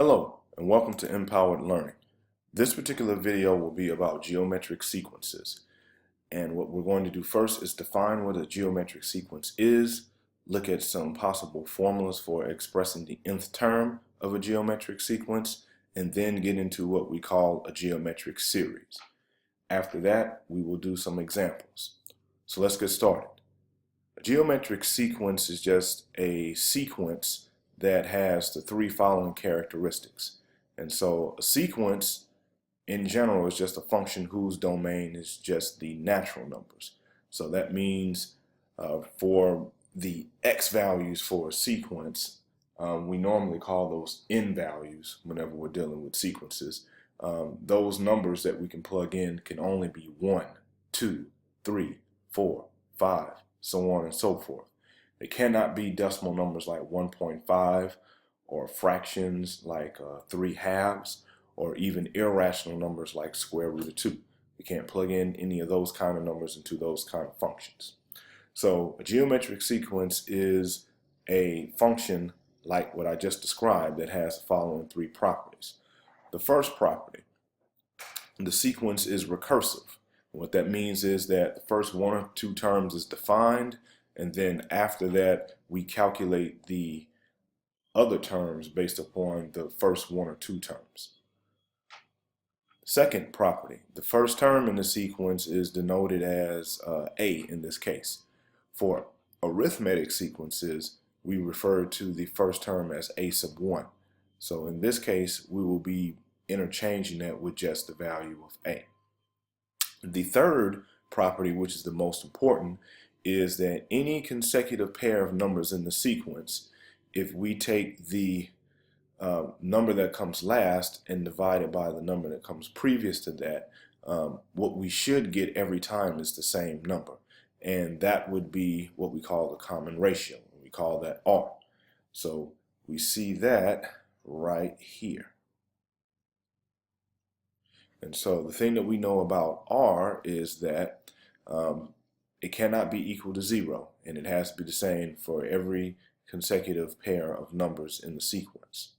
Hello, and welcome to Empowered Learning. This particular video will be about geometric sequences. And what we're going to do first is define what a geometric sequence is, look at some possible formulas for expressing the nth term of a geometric sequence, and then get into what we call a geometric series. After that, we will do some examples. So let's get started. A geometric sequence is just a sequence that has the three following characteristics. And so a sequence in general is just a function whose domain is just the natural numbers. So that means for the x values for a sequence, we normally call those n values whenever we're dealing with sequences. Those numbers that we can plug in can only be 1, 2, 3, 4, 5, so on and so forth. They cannot be decimal numbers like 1.5 or fractions like 3 halves or even irrational numbers like square root of 2. We can't plug in any of those kind of numbers into those kind of functions. So a geometric sequence is a function like what I just described that has the following three properties. The first property, the sequence is recursive. What that means is that the first one or two terms is defined, and then after that we calculate the other terms based upon the first one or two terms. Second property, the first term in the sequence is denoted as A in this case. For arithmetic sequences, we refer to the first term as A sub 1. So in this case, we will be interchanging that with just the value of A. The third property, which is the most important, is that any consecutive pair of numbers in the sequence, if we take the number that comes last and divide it by the number that comes previous to that, what we should get every time is the same number. And that would be what we call the common ratio. We call that R. So we see that right here. And so the thing that we know about R is that it cannot be equal to 0, and it has to be the same for every consecutive pair of numbers in the sequence.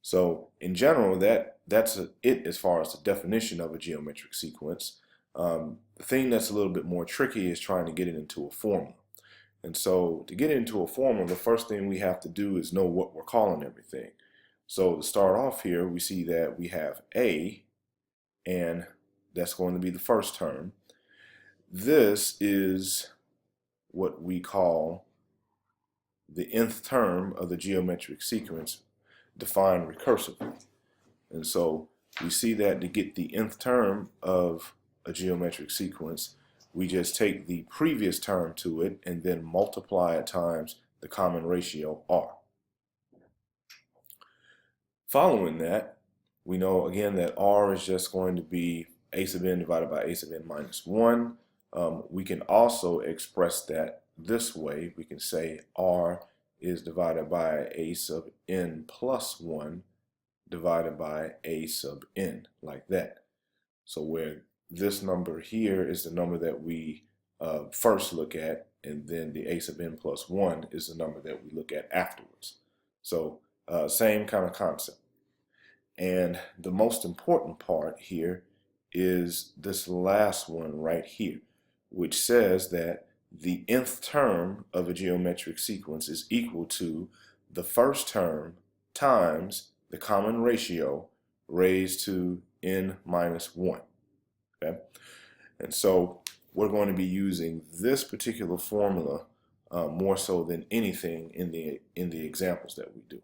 So in general, that's it as far as the definition of a geometric sequence. The thing that's a little bit more tricky is trying to get it into a formula. And so to get into a formula, the first thing we have to do is know what we're calling everything. So to start off here, we see that we have A, and that's going to be the first term. This is what we call the nth term of the geometric sequence defined recursively. And so we see that to get the nth term of a geometric sequence, we just take the previous term to it and then multiply it times the common ratio R. Following that, we know again that R is just going to be A sub n divided by A sub n minus 1. We can also express that this way. We can say R is divided by A sub n plus 1 divided by A sub n, like that. So where this number here is the number that we first look at, and then the A sub n plus 1 is the number that we look at afterwards. So same kind of concept. And the most important part here is this last one right here, which says that the nth term of a geometric sequence is equal to the first term times the common ratio raised to n minus 1. Okay? And so we're going to be using this particular formula more so than anything in the examples that we do.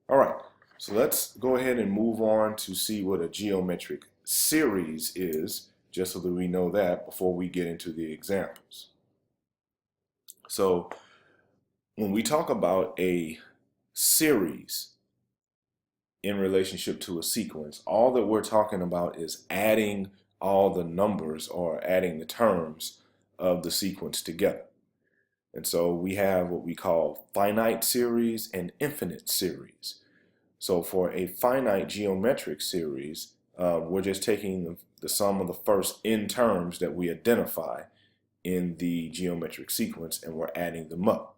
All right. So let's go ahead and move on to see what a geometric series is, just so that we know that before we get into the examples. So when we talk about a series in relationship to a sequence, all that we're talking about is adding all the numbers or adding the terms of the sequence together. And so we have what we call finite series and infinite series. So for a finite geometric series, we're just taking the sum of the first n terms that we identify in the geometric sequence, and we're adding them up.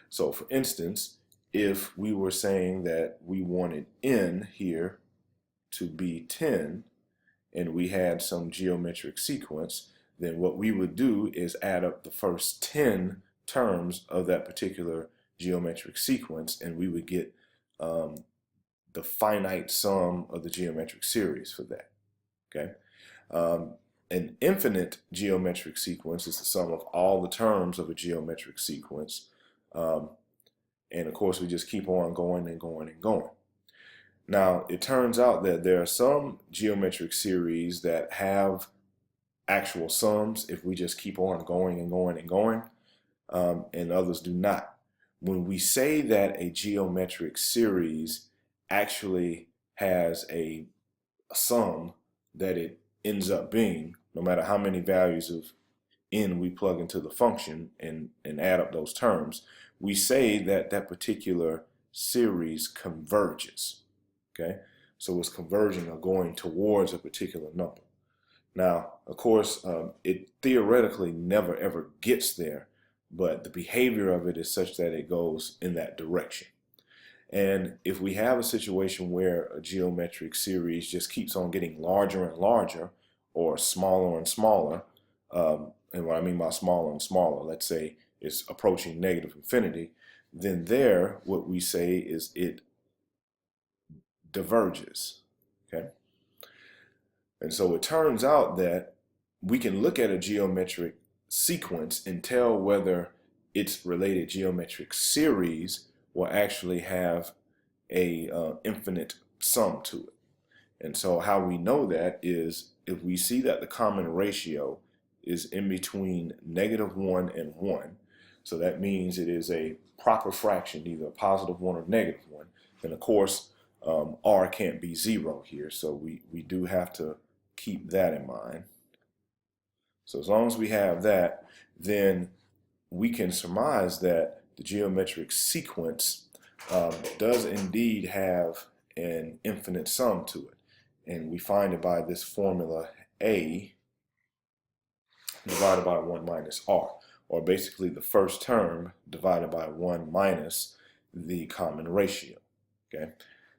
So for instance, if we were saying that we wanted n here to be 10 and we had some geometric sequence, then what we would do is add up the first 10 terms of that particular geometric sequence, and we would get the finite sum of the geometric series for that. Okay. An infinite geometric sequence is the sum of all the terms of a geometric sequence. And of course, we just keep on going and going and going. Now, it turns out that there are some geometric series that have actual sums if we just keep on going and going and going, and others do not. When we say that a geometric series actually has a sum that it ends up being, no matter how many values of n we plug into the function and add up those terms, we say that that particular series converges. Okay, so it's converging or going towards a particular number. Now, of course, it theoretically never ever gets there, but the behavior of it is such that it goes in that direction. And if we have a situation where a geometric series just keeps on getting larger and larger, or smaller and smaller, and what I mean by smaller and smaller, let's say it's approaching negative infinity, then there, what we say is it diverges. Okay? And so it turns out that we can look at a geometric sequence and tell whether its related geometric series will actually have a infinite sum to it. And so how we know that is if we see that the common ratio is in between -1 and 1, so that means it is a proper fraction, either a +1 or -1, then of course r can't be 0 here, so we do have to keep that in mind. So as long as we have that, then we can surmise that the geometric sequence does indeed have an infinite sum to it. And we find it by this formula A divided by 1 minus R, or basically the first term divided by 1 minus the common ratio. Okay,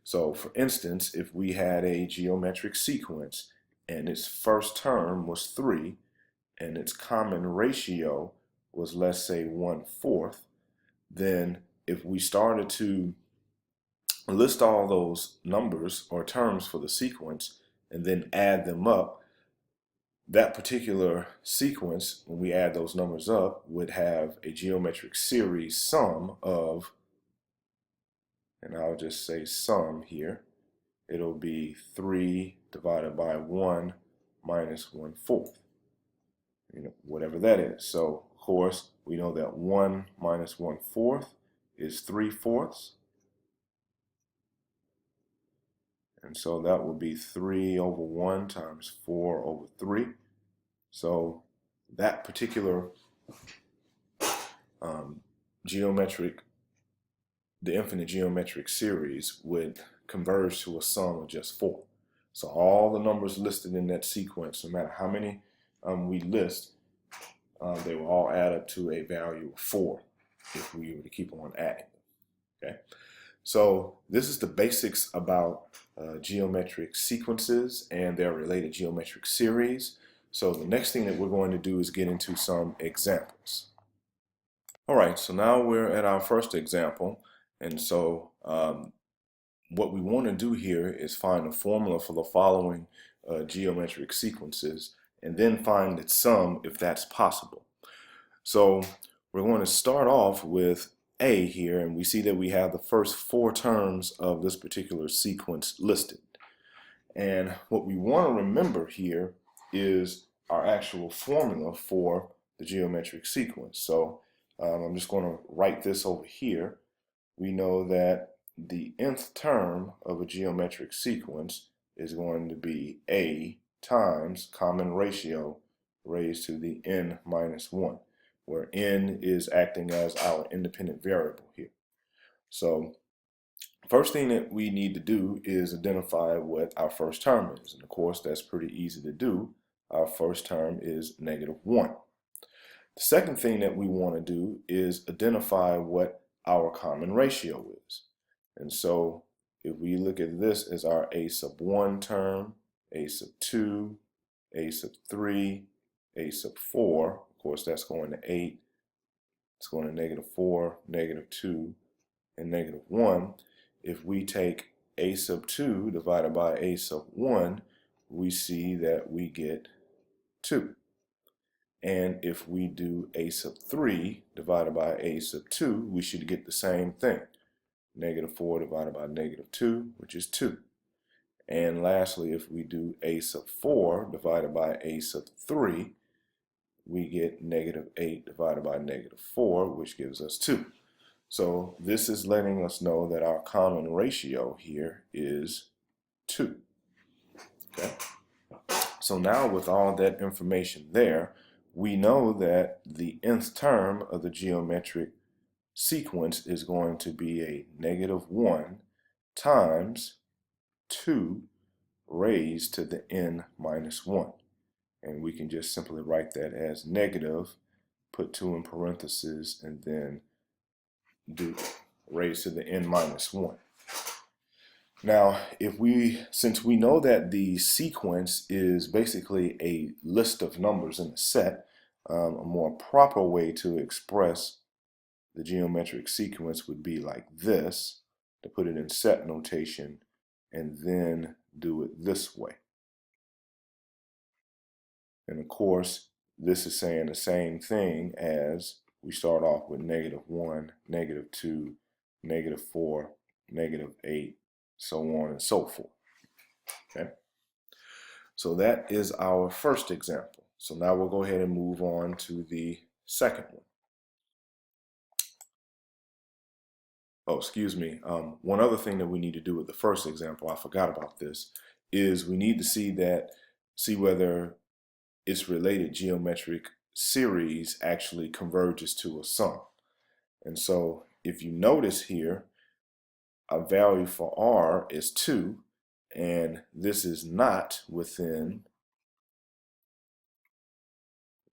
so for instance, if we had a geometric sequence and its first term was 3 and its common ratio was, let's say, 1/4, then if we started to list all those numbers or terms for the sequence and then add them up, that particular sequence, when we add those numbers up, would have a geometric series sum of, and I'll just say sum here, it'll be 3 divided by 1 minus 1/4, whatever that is. So of course we know that 1 minus 1/4 is 3/4, and so that would be 3 over 1 times 4 over 3. So that particular the infinite geometric series would converge to a sum of just 4. So all the numbers listed in that sequence, no matter how many we list, they will all add up to a value of 4 if we were to keep on adding them. Okay, so this is the basics about geometric sequences and their related geometric series. So the next thing that we're going to do is get into some examples. All right, so now we're at our first example, and so what we want to do here is find a formula for the following geometric sequences and then find its sum if that's possible. So we're going to start off with A here, and we see that we have the first 4 terms of this particular sequence listed. And what we want to remember here is our actual formula for the geometric sequence. So I'm just going to write this over here. We know that the nth term of a geometric sequence is going to be A times common ratio raised to the n minus 1, where n is acting as our independent variable here. So first thing that we need to do is identify what our first term is. And of course, that's pretty easy to do. Our first term is -1. The second thing that we want to do is identify what our common ratio is. And so if we look at this as our a sub 1 term, a sub 2, a sub 3, a sub 4, of course that's going to 8, it's going to -4, -2, and -1. If we take a sub 2 divided by a sub 1, we see that we get 2. And if we do a sub 3 divided by a sub 2, we should get the same thing. -4 divided by -2, which is 2. And lastly, if we do a sub 4 divided by a sub 3, we get -8 divided by -4, which gives us 2. So this is letting us know that our common ratio here is 2. Okay? So now with all that information there, we know that the nth term of the geometric sequence is going to be a -1 times 2 raised to the n minus 1. And we can just simply write that as negative, put 2 in parentheses, and then do raised to the n minus 1. Now, since we know that the sequence is basically a list of numbers in a set, a more proper way to express the geometric sequence would be like this, to put it in set notation, and then do it this way. And of course, this is saying the same thing as we start off with -1, -2, -4, -8, so on and so forth. Okay. So that is our first example. So now we'll go ahead and move on to the second one. Oh, excuse me. One other thing that we need to do with the first example, I forgot about this, is we need to see whether its related geometric series actually converges to a sum. And so if you notice here, our value for r is 2, and this is not within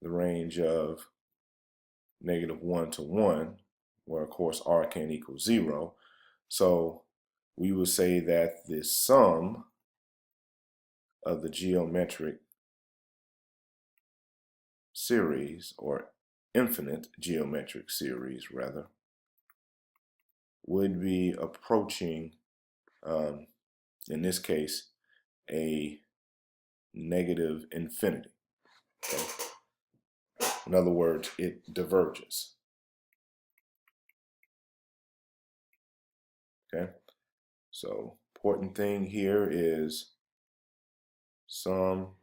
the range of -1 to 1, where of course r can't equal 0. So we would say that the sum of the geometric series, or infinite geometric series rather, would be approaching, in this case, a negative infinity. Okay? In other words, it diverges. Okay, so important thing here is sum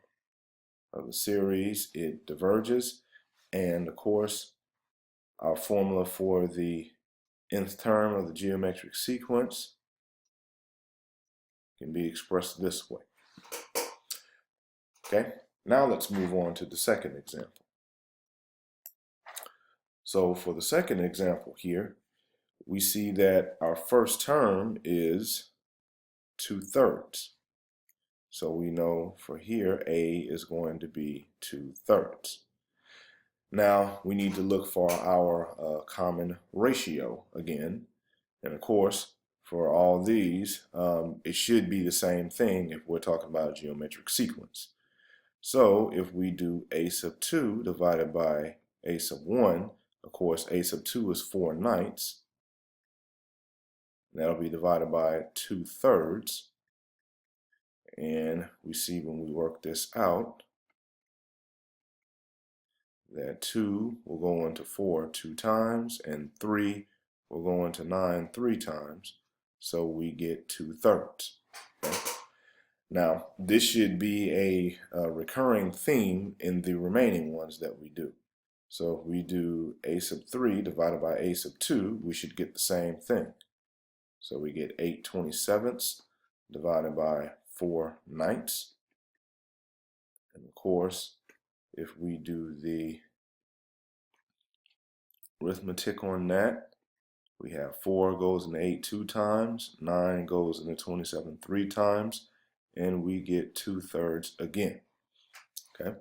of the series, it diverges, and of course our formula for the nth term of the geometric sequence can be expressed this way. Okay, now let's move on to the second example. So for the second example here, we see that our first term is 2/3. So we know for here, a is going to be 2/3. Now we need to look for our common ratio again. And of course, for all these, it should be the same thing if we're talking about a geometric sequence. So if we do a sub 2 divided by a sub 1, of course, a sub 2 is 4/9. That'll be divided by 2/3. And we see when we work this out, that 2 will go into 4 2 times, and 3 will go into 9 3 times. So we get 2/3. Okay? Now, this should be a recurring theme in the remaining ones that we do. So if we do a sub 3 divided by a sub 2, we should get the same thing. So we get 8/27 divided by 4/9. And of course, if we do the arithmetic on that, we have 4 goes into 8 2 times, 9 goes into 27 3 times, and we get 2/3 again. Okay,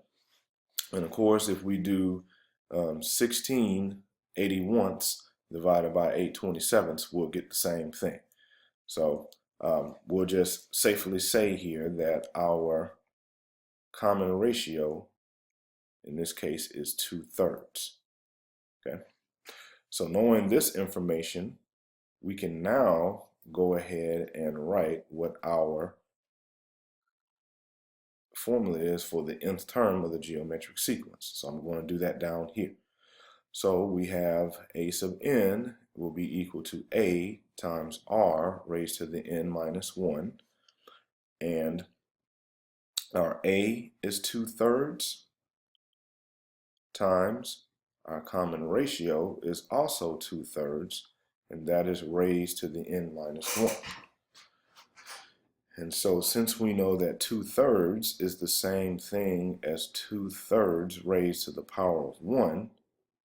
and of course, if we do 16/81, divided by 8/27, we'll get the same thing. So we'll just safely say here that our common ratio in this case is 2/3. Okay. So knowing this information, we can now go ahead and write what our formula is for the nth term of the geometric sequence. So I'm going to do that down here. So we have a sub n will be equal to a times r raised to the n minus 1. And our a is 2/3 times our common ratio is also 2/3, and that is raised to the n minus 1. And so since we know that 2/3 is the same thing as 2/3 raised to the power of 1,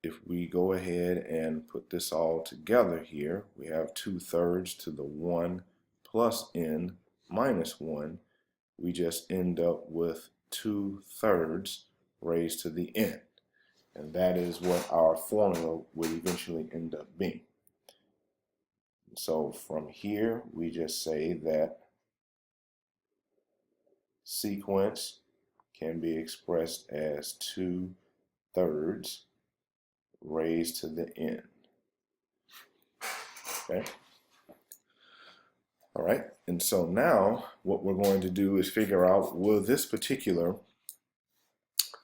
if we go ahead and put this all together here, we have 2/3 to the 1 plus n minus 1. We just end up with 2/3 raised to the n. And that is what our formula would eventually end up being. So from here, we just say that sequence can be expressed as 2/3 raised to the n. Okay. All right. And so now what we're going to do is figure out, will this particular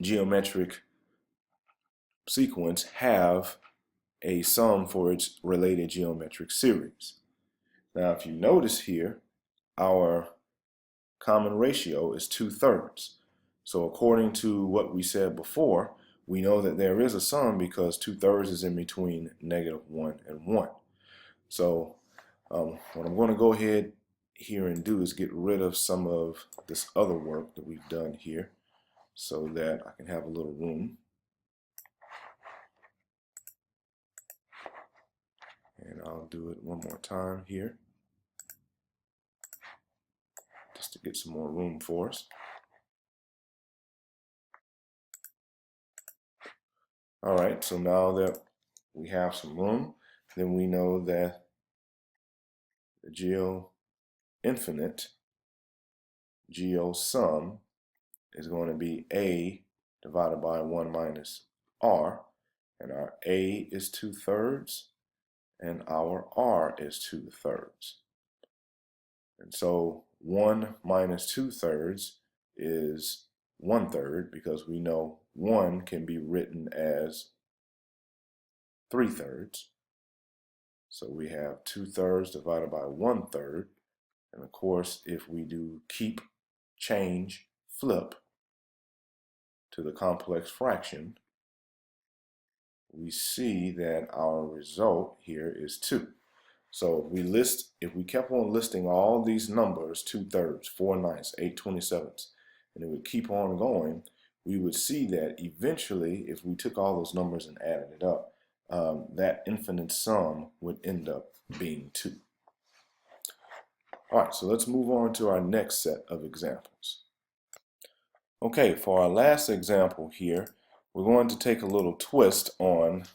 geometric sequence have a sum for its related geometric series? Now, if you notice here, our common ratio is 2/3. So according to what we said before, we know that there is a sum because 2/3 is in between -1 and 1. So what I'm going to go ahead here and do is get rid of some of this other work that we've done here so that I can have a little room. And I'll do it one more time here just to get some more room for us. All right, so now that we have some room, then we know that the geo-infinite geo-sum is going to be a divided by 1 minus r, and our a is 2/3 and our r is 2/3. And so 1 minus 2/3 is 1/3, because we know 1 can be written as 3/3. So we have 2/3 divided by 1/3. And of course, if we do keep, change, flip to the complex fraction, we see that our result here is 2. So if we kept on listing all these numbers, 2/3, 4/9, 8/27, and it would keep on going, we would see that eventually, if we took all those numbers and added it up, that infinite sum would end up being 2. All right, so let's move on to our next set of examples. Okay, for our last example here, we're going to take a little twist on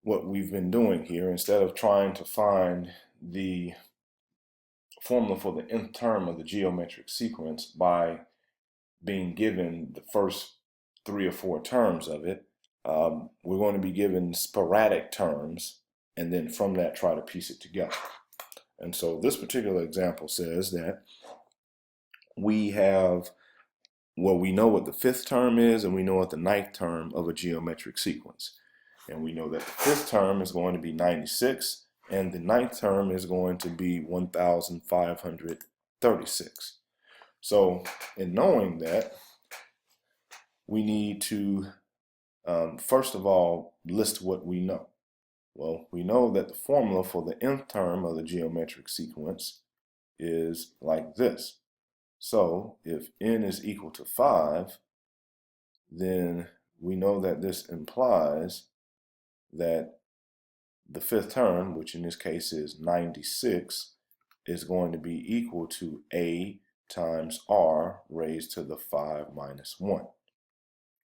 what we've been doing here. Instead of trying to find the formula for the nth term of the geometric sequence by being given the first 3 or 4 terms of it, we're going to be given sporadic terms, and then from that try to piece it together. And so this particular example says that we have, well, we know what the 5th term is, and we know what the 9th term of a geometric sequence. And we know that the 5th term is going to be 96, and the 9th term is going to be 1536. So in knowing that, we need to first of all list what we know. Well, we know that the formula for the nth term of the geometric sequence is like this. So if n is equal to 5, then we know that this implies that the 5th term, which in this case is 96, is going to be equal to a times r raised to the 5 minus 1,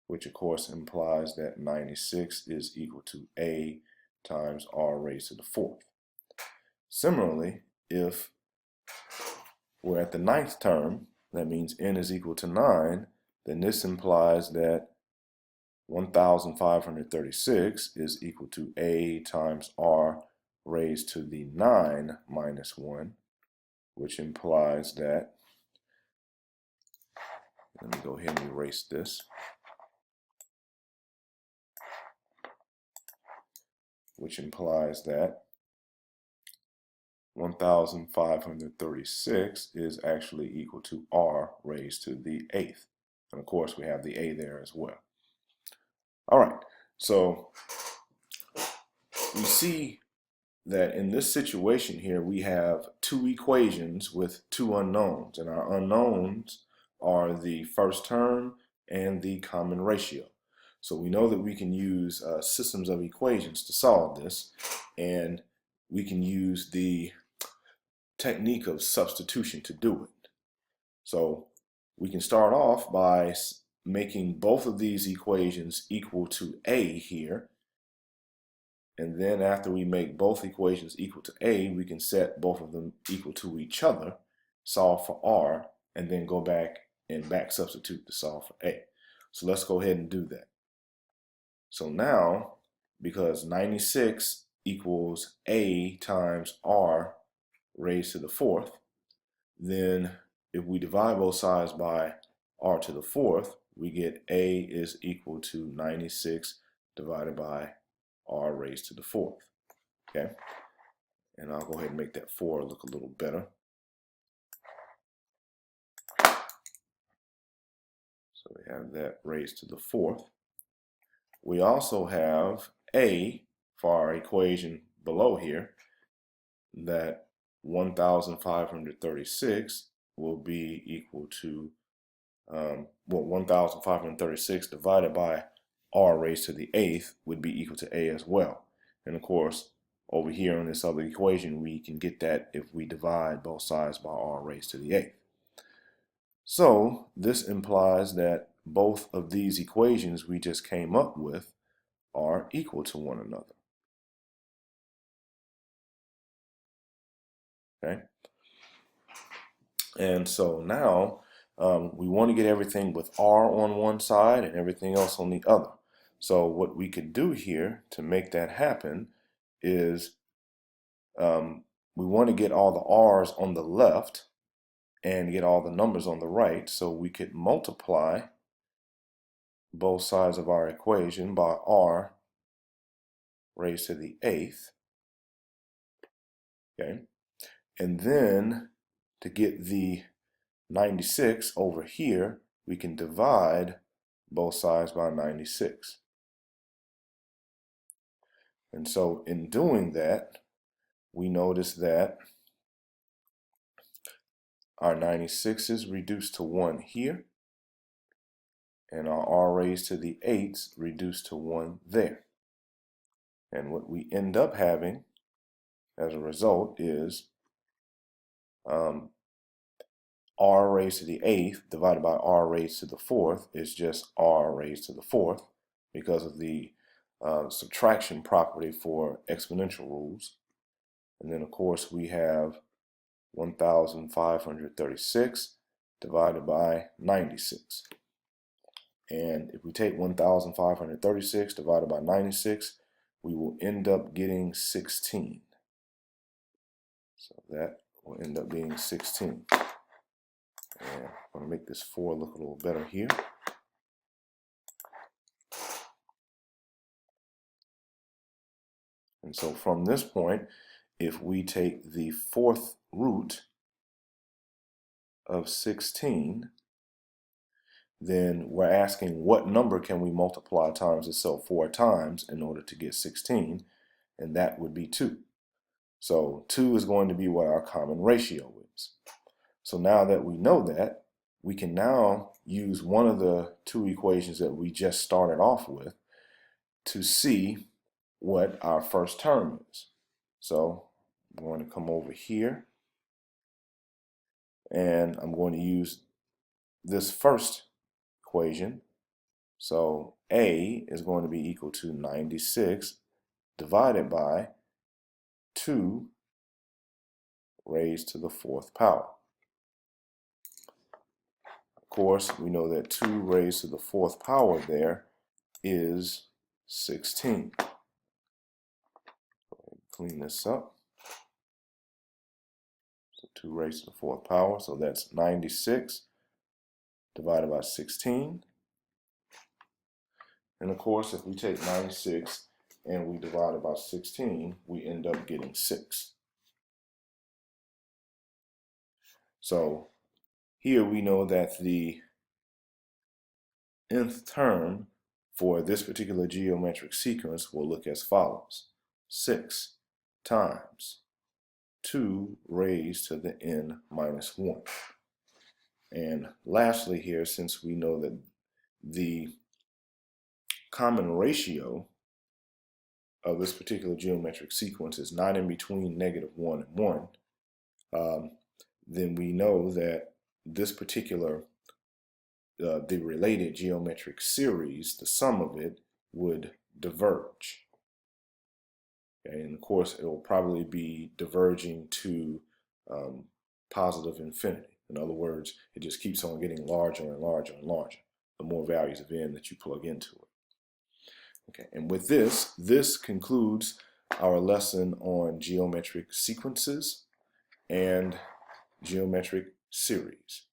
which of course implies that 96 is equal to a times r raised to the fourth. Similarly, if we're at the ninth term, that means n is equal to 9, then this implies that 1536 is equal to a times r raised to the 9 minus 1, which implies that, let me go ahead and erase this, which implies that 1536 is actually equal to r raised to the 8th. And of course, we have the a there as well. All right, so we see that in this situation here, we have two equations with two unknowns, and our unknowns are the first term and the common ratio. So we know that we can use systems of equations to solve this, and we can use the technique of substitution to do it. So we can start off by making both of these equations equal to a here. And then after we make both equations equal to a, we can set both of them equal to each other, solve for r, and then go back and back substitute to solve for a. So let's go ahead and do that. So now, because 96 equals a times r raised to the fourth, then if we divide both sides by r to the fourth, we get a is equal to 96 divided by r raised to the fourth. Okay, and I'll go ahead and make that 4 look a little better. So we have that raised to the fourth. We also have a for our equation below here, that 1536 will be equal to 1536 divided by r raised to the 8th would be equal to a as well. And of course, over here in this other equation, we can get that if we divide both sides by r raised to the 8th. So this implies that both of these equations we just came up with are equal to one another. Okay? And so now we want to get everything with r on one side and everything else on the other. So what we could do here to make that happen is we want to get all the r's on the left and get all the numbers on the right, so we could multiply both sides of our equation by r raised to the 8th. Okay, and then to get the 96 over here, we can divide both sides by 96. And so in doing that, we notice that our 96 is reduced to 1 here, and our r raised to the 8th reduced to 1 there. And what we end up having as a result is r raised to the 8th divided by r raised to the 4th is just r raised to the 4th because of the subtraction property for exponential rules. And then of course we have 1536 divided by 96. And if we take 1536 divided by 96, we will end up getting 16. So that will end up being 16. And I'm going to make this 4 look a little better here. And so from this point, if we take the fourth root of 16, then we're asking what number can we multiply times itself 4 times in order to get 16, and that would be 2. So 2 is going to be what our common ratio is. So now that we know that, we can now use one of the two equations that we just started off with to see what our first term is. So I'm going to come over here, and I'm going to use this first equation. So a is going to be equal to 96 divided by 2 raised to the 4th power. Of course, we know that 2 raised to the 4th power there is 16. Clean this up. So 2 raised to the 4th power, so that's 96 divided by 16. And of course, if we take 96 and we divide it by 16, we end up getting 6. So here we know that the nth term for this particular geometric sequence will look as follows. 6 times 2 raised to the n minus 1. And lastly here, since we know that the common ratio of this particular geometric sequence is not in between -1 and 1, then we know that this particular, the related geometric series, the sum of it, would diverge. Okay? And of course, it will probably be diverging to positive infinity. In other words, it just keeps on getting larger and larger and larger, the more values of n that you plug into it. Okay, and with this concludes our lesson on geometric sequences and geometric series.